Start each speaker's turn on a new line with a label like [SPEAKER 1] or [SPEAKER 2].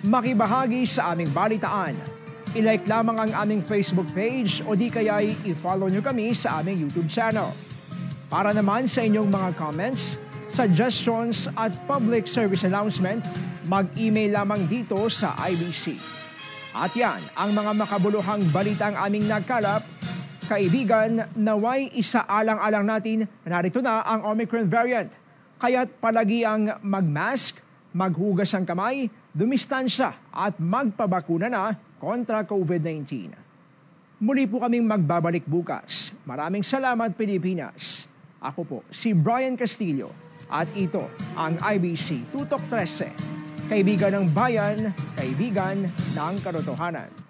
[SPEAKER 1] makibahagi sa aming balitaan. I-like lamang ang aming Facebook page o di kaya'y i-follow nyo kami sa aming YouTube channel. Para naman sa inyong mga comments, suggestions at public service announcement, mag-email lamang dito sa IBC. At yan ang mga makabuluhang balitang aming nagkalap. Kaibigan, naway isaalang-alang natin na narito na ang Omicron variant. Kaya't palagi ang mag-mask, maghugas ang kamay, dumistansya at magpabakuna na kontra COVID-19. Muli po kaming magbabalik bukas. Maraming salamat, Pilipinas. Ako po si Brian Castillo at ito ang IBC Tutok 13. Kaibigan ng bayan, kaibigan ng katotohanan.